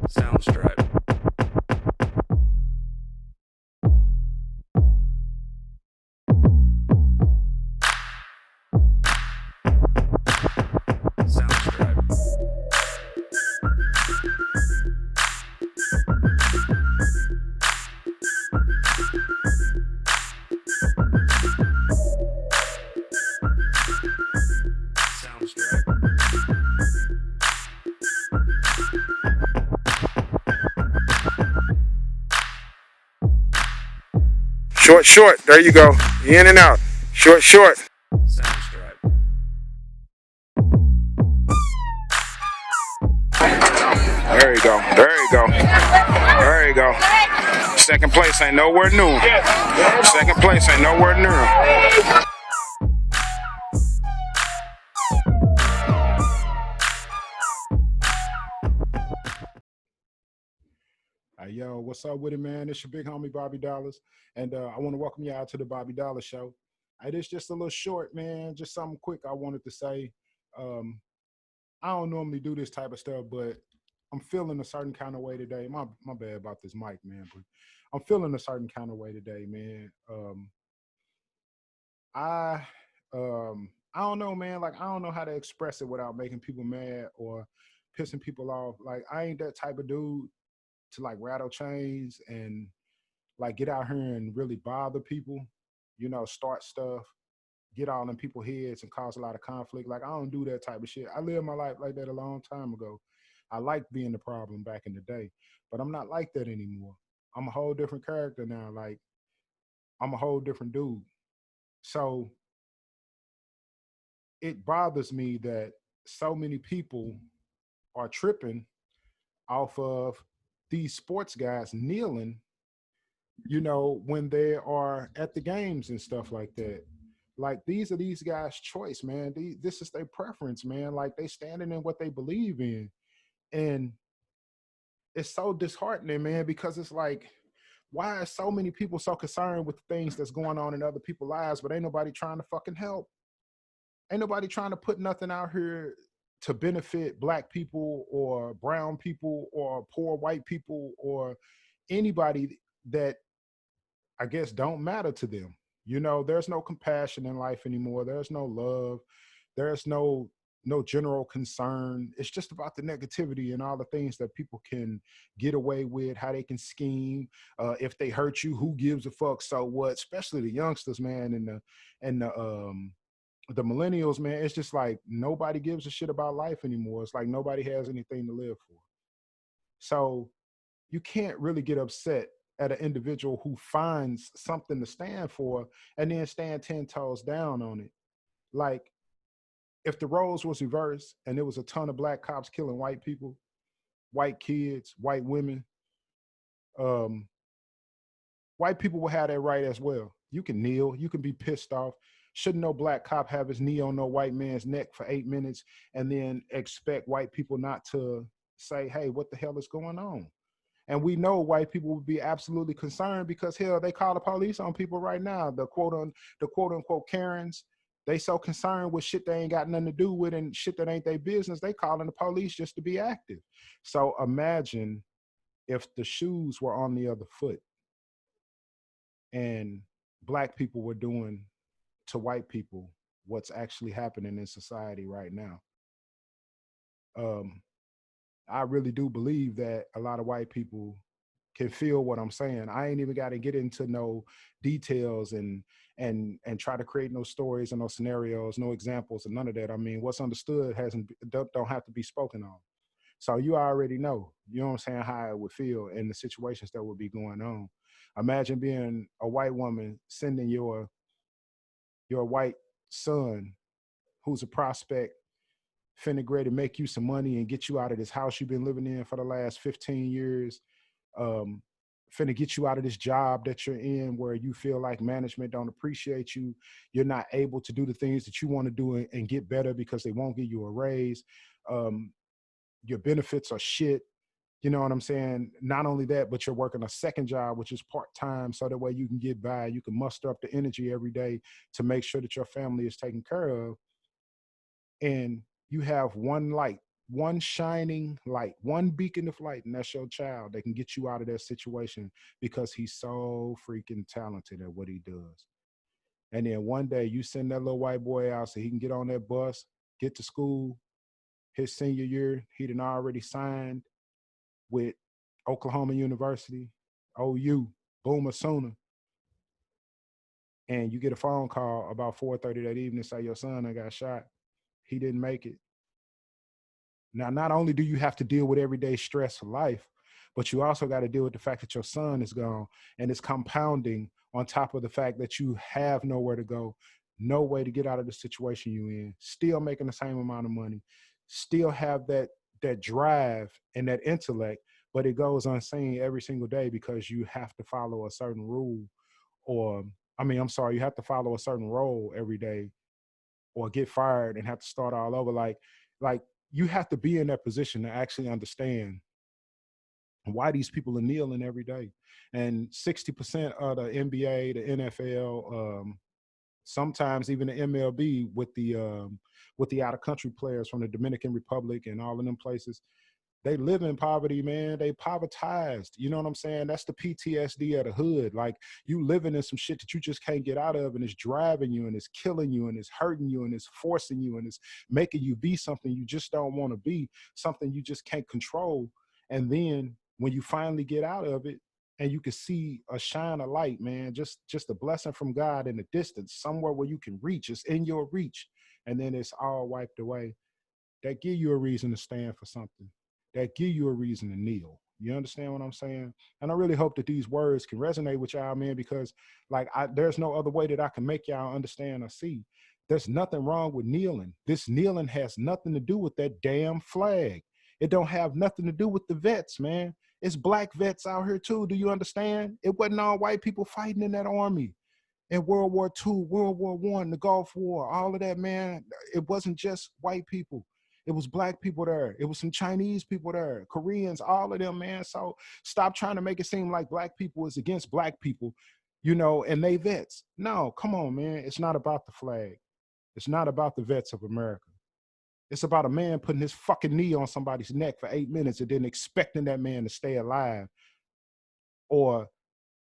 Soundstripe. Soundstripe. Soundstripe. Short, short. There you go. In and out. Short, short. Soundstripe. There you go. There you go. There you go. Second place ain't nowhere new. Second place ain't nowhere near. Hey, yo, what's up with it, man? It's your big homie Bobby Dollars, and I want to welcome you out to the Bobby Dollar Show. Hey, this just a little short, man. Just something quick I wanted to say. Um, I don't normally do this type of stuff, but I'm feeling a certain kind of way today. My bad about this mic, man, but I'm feeling a certain kind of way today, man. I I don't know, man. Like I don't know how to express it without making people mad or pissing people off. Like I ain't that type of dude to like rattle chains and like get out here and really bother people, start stuff, get all in people's heads and cause a lot of conflict. Like I don't do that type of shit. I lived my life like that a long time ago. I liked being the problem back in the day, but I'm not like that anymore. I'm a whole different character now. Like I'm a whole different dude. So it bothers me that so many people are tripping off of these sports guys kneeling, when they are at the games and stuff like that. Like these are these guys' choice, man. This is their preference, man. Like they standing in what they believe in. And it's so disheartening, man, because it's like, why are so many people so concerned with the things that's going on in other people's lives, but ain't nobody trying to fucking help? Ain't nobody trying to put nothing out here to benefit black people or brown people or poor white people or anybody that I guess don't matter to them. There's no compassion in life anymore. There's no love. There's no general concern. It's just about the negativity and all the things that people can get away with, how they can scheme. If they hurt you, who gives a fuck? So what? Especially the youngsters, man, and the millennials, man. It's just like nobody gives a shit about life anymore. It's like nobody has anything to live for. So you can't really get upset at an individual who finds something to stand for and then stand 10 toes down on it. Like if the roles was reversed and there was a ton of black cops killing white people, white kids, white women, um, white people will have that right as well. You can kneel, you can be pissed off. Shouldn't no black cop have his knee on no white man's neck for 8 minutes and then expect white people not to say, hey, what the hell is going on? And we know white people would be absolutely concerned because hell, they call the police on people right now. The quote unquote Karens, they so concerned with shit they ain't got nothing to do with and shit that ain't their business. They calling the police just to be active. So imagine if the shoes were on the other foot and black people were doing to white people what's actually happening in society right now. Um, I really do believe that a lot of white people can feel what I'm saying. I ain't even got to get into no details and try to create no stories and no scenarios, no examples, and none of that. I mean, what's understood hasn't don't have to be spoken on. So you already know, you know what I'm saying, how it would feel in the situations that would be going on. Imagine being a white woman sending your white son, who's a prospect, finna grade to make you some money and get you out of this house you've been living in for the last 15 years. Um, Finna get you out of this job that you're in where you feel like management don't appreciate you. You're not able to do the things that you want to do and get better because they won't give you a raise. Um, your benefits are shit. You know what I'm saying? Not only that, but you're working a second job, which is part-time. So that way you can get by, you can muster up the energy every day to make sure that your family is taken care of. And you have one light. one shining light, one beacon of light, and that's your child. They can get you out of that situation because he's so freaking talented at what he does. And then one day you send that little white boy out so he can get on that bus, get to school. His senior year, he done already signed with Oklahoma University, OU, Boomer Sooner. And you get a phone call about 4:30 that evening, say your son got shot. He didn't make it. Now, not only do you have to deal with everyday stress of life, but you also got to deal with the fact that your son is gone, and it's compounding on top of the fact that you have nowhere to go, no way to get out of the situation you in, still making the same amount of money, still have that drive and that intellect, but it goes unseen every single day because you have to follow a certain rule, or I mean, I'm sorry, you have to follow a certain role every day or get fired and have to start all over. Like you have to be in that position to actually understand why these people are kneeling every day. And 60% of the NBA, the NFL, sometimes even the MLB with the out of country players from the Dominican Republic and all of them places, they live in poverty, man. They povertized. You know what I'm saying? That's the PTSD of the hood. Like you living in some shit that you just can't get out of, and it's driving you and it's killing you and it's hurting you and it's forcing you and it's making you be something you just don't want to be, something you just can't control. And then when you finally get out of it and you can see a shine of light, man, just a blessing from God in the distance, somewhere where you can reach, it's in your reach, and then it's all wiped away, that give you a reason to stand for something, that give you a reason to kneel. You understand what I'm saying? And I really hope that these words can resonate with y'all, man, because there's no other way that I can make y'all understand or see. There's nothing wrong with kneeling. This kneeling has nothing to do with that damn flag. It don't have nothing to do with the vets, man. It's black vets out here too. Do you understand? It wasn't all white people fighting in that army in World War II, World War I, the Gulf War, all of that, man. It wasn't just white people. It was black people there. It was some Chinese people there, Koreans, all of them, man. So stop trying to make it seem like black people is against black people, and they vets. No, come on, man. It's not about the flag. It's not about the vets of America. It's about a man putting his fucking knee on somebody's neck for 8 minutes and then expecting that man to stay alive, or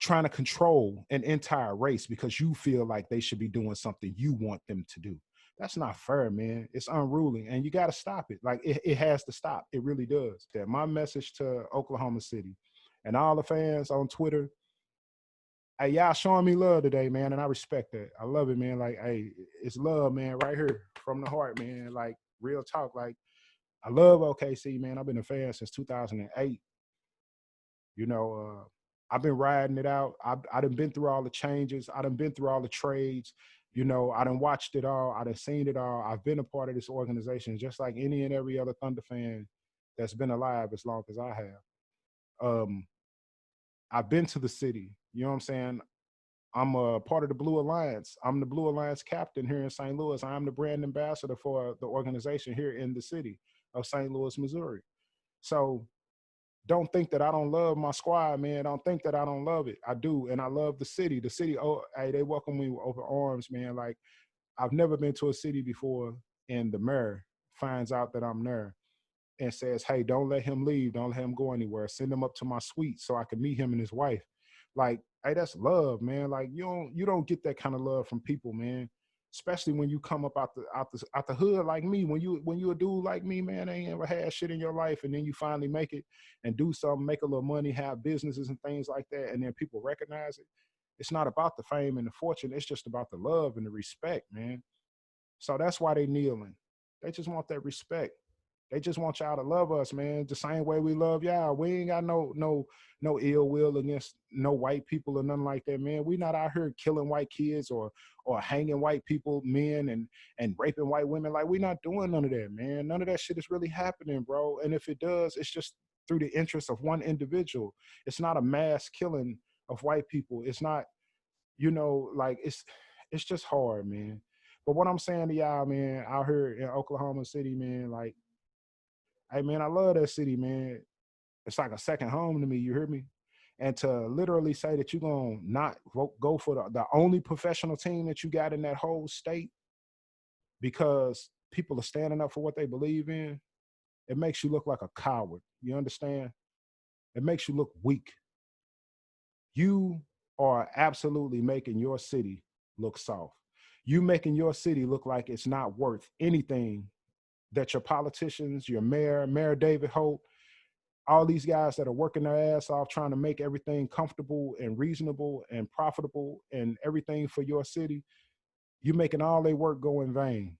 trying to control an entire race because you feel like they should be doing something you want them to do. That's not fair, man. It's unruly, and you got to stop it. Like it has to stop. It really does. That my message to Oklahoma City and all the fans on Twitter. Hey, y'all showing me love today, man, and I respect that. I love it, man. Like, hey, it's love, man, right here from the heart, man. Like real talk. Like I love OKC, man. I've been a fan since 2008. You know, I've been riding it out. I done been through all the changes. I done been through all the trades. I done watched it all. I done seen it all. I've been a part of this organization just like any and every other Thunder fan that's been alive as long as I have. Um, I've been to the city. You know what I'm saying? I'm a part of the Blue Alliance. I'm the Blue Alliance captain here in St. Louis. I'm the brand ambassador for the organization here in the city of St. Louis, Missouri. So don't think that I don't love my squad, man. Don't think that I don't love it. I do, and I love the city. The city, oh, hey, they welcome me with open arms, man. Like I've never been to a city before, and the mayor finds out that I'm there and says, "Hey, don't let him leave. Don't let him go anywhere. Send him up to my suite so I can meet him and his wife." Like, hey, that's love, man. Like you don't get that kind of love from people, man. Especially when you come up out the hood like me. When you a dude like me, man, ain't ever had shit in your life, and then you finally make it and do something, make a little money, have businesses and things like that, and then people recognize it. It's not about the fame and the fortune. It's just about the love and the respect, man. So that's why they kneeling. They just want that respect. They just want y'all to love us, man, the same way we love y'all. We ain't got no ill will against no white people or nothing like that, man. We not out here killing white kids or hanging white people, men, and raping white women. Like we not doing none of that, man. None of that shit is really happening, bro. And if it does, it's just through the interest of one individual. It's not a mass killing of white people. It's not, like it's just hard, man. But what I'm saying to y'all, man, out here in Oklahoma City, man, like, hey, man, I love that city, man. It's like a second home to me. You hear me? And to literally say that you're going to not go for the only professional team that you got in that whole state because people are standing up for what they believe in, it makes you look like a coward. You understand? It makes you look weak. You are absolutely making your city look soft. You making your city look like it's not worth anything that your politicians, your Mayor David Holt, all these guys that are working their ass off trying to make everything comfortable and reasonable and profitable and everything for your city, you making all their work go in vain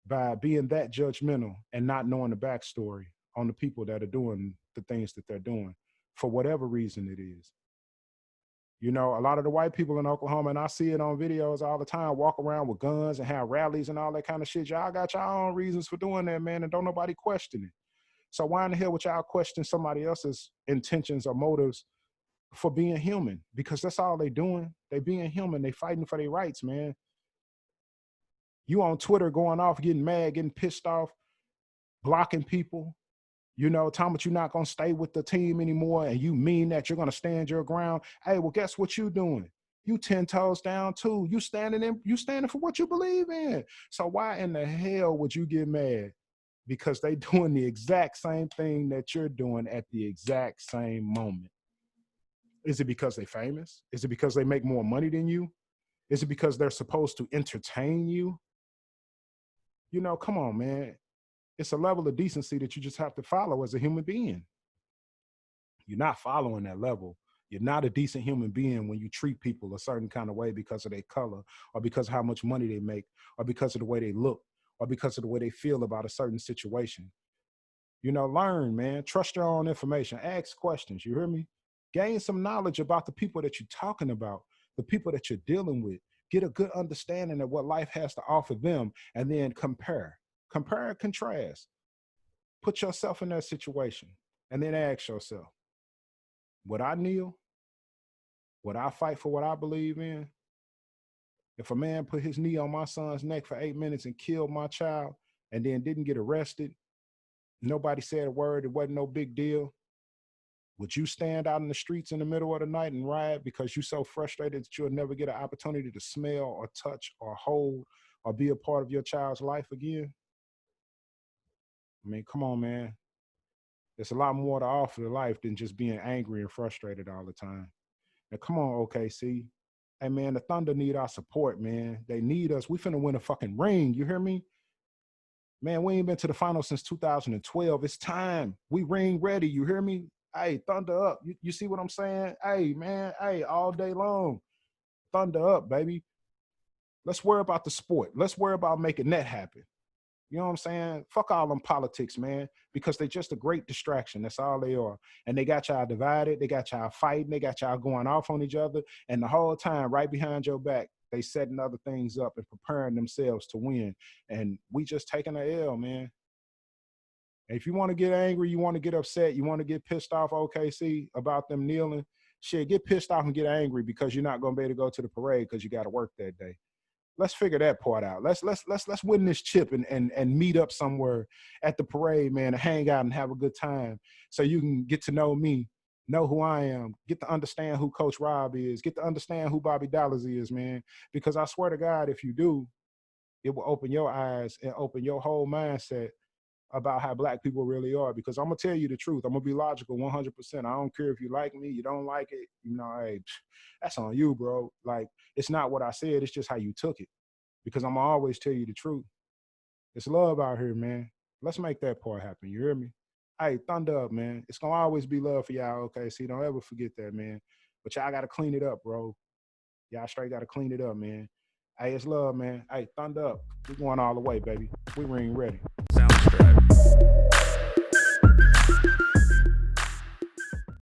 by being that judgmental and not knowing the backstory on the people that are doing the things that they're doing for whatever reason it is. You know, a lot of the white people in Oklahoma, and I see it on videos all the time, walk around with guns and have rallies and all that kind of shit. Y'all got your own reasons for doing that, man, and don't nobody question it. So why in the hell would y'all question somebody else's intentions or motives for being human? Because that's all they doing. They being human. They fighting for their rights, man. You on Twitter going off, getting mad, getting pissed off, blocking people, you know, talking about you're not going to stay with the team anymore and you mean that you're going to stand your ground. Hey, well, guess what you doing? You 10 toes down too. You standing for what you believe in. So why in the hell would you get mad? Because they doing the exact same thing that you're doing at the exact same moment. Is it because they famous? Is it because they make more money than you? Is it because they're supposed to entertain you? You know, come on, man. It's a level of decency that you just have to follow as a human being. You're not following that level. You're not a decent human being when you treat people a certain kind of way because of their color or because of how much money they make or because of the way they look or because of the way they feel about a certain situation. You know, learn, man. Trust your own information. Ask questions. You hear me? Gain some knowledge about the people that you're talking about, the people that you're dealing with. Get a good understanding of what life has to offer them and then compare. Compare and contrast. Put yourself in that situation and then ask yourself, would I kneel? Would I fight for what I believe in? If a man put his knee on my son's neck for 8 minutes and killed my child and then didn't get arrested, nobody said a word, it wasn't no big deal, would you stand out in the streets in the middle of the night and riot because you're so frustrated that you'll never get an opportunity to smell or touch or hold or be a part of your child's life again? I mean, come on, man. There's a lot more to offer to life than just being angry and frustrated all the time. Now, come on, OKC. Hey, man, the Thunder need our support, man. They need us. We finna win a fucking ring. You hear me? Man, we ain't been to the finals since 2012. It's time. We ring ready. You hear me? Hey, Thunder up. You see what I'm saying? Hey, man. Hey, all day long. Thunder up, baby. Let's worry about the sport. Let's worry about making that happen. You know what I'm saying? Fuck all them politics, man, because they're just a great distraction. That's all they are. And they got y'all divided. They got y'all fighting. They got y'all going off on each other. And the whole time, right behind your back, they setting other things up and preparing themselves to win. And we just taking a L, man. And if you want to get angry, you want to get upset, you want to get pissed off, OKC, about them kneeling, shit, get pissed off and get angry because you're not going to be able to go to the parade because you got to work that day. Let's figure that part out. Let's win this chip and meet up somewhere at the parade, man, and hang out and have a good time so you can get to know me, know who I am, get to understand who Coach Rob is, get to understand who Bobby Dollars is, man. Because I swear to God, if you do, it will open your eyes and open your whole mindset about how black people really are. Because I'm gonna tell you the truth. I'm gonna be logical 100%. I don't care if you like me, you don't like it, you know, hey, that's on you, bro. Like, it's not what I said, it's just how you took it. Because I'm gonna always tell you the truth. It's love out here, man. Let's make that part happen. You hear me? Hey, thunder up, man. It's gonna always be love for y'all, okay? See, don't ever forget that, man. But y'all gotta clean it up, bro. Y'all straight gotta clean it up, man. Hey, it's love, man. Hey, thunder up. We going all the way, baby. We ring ready.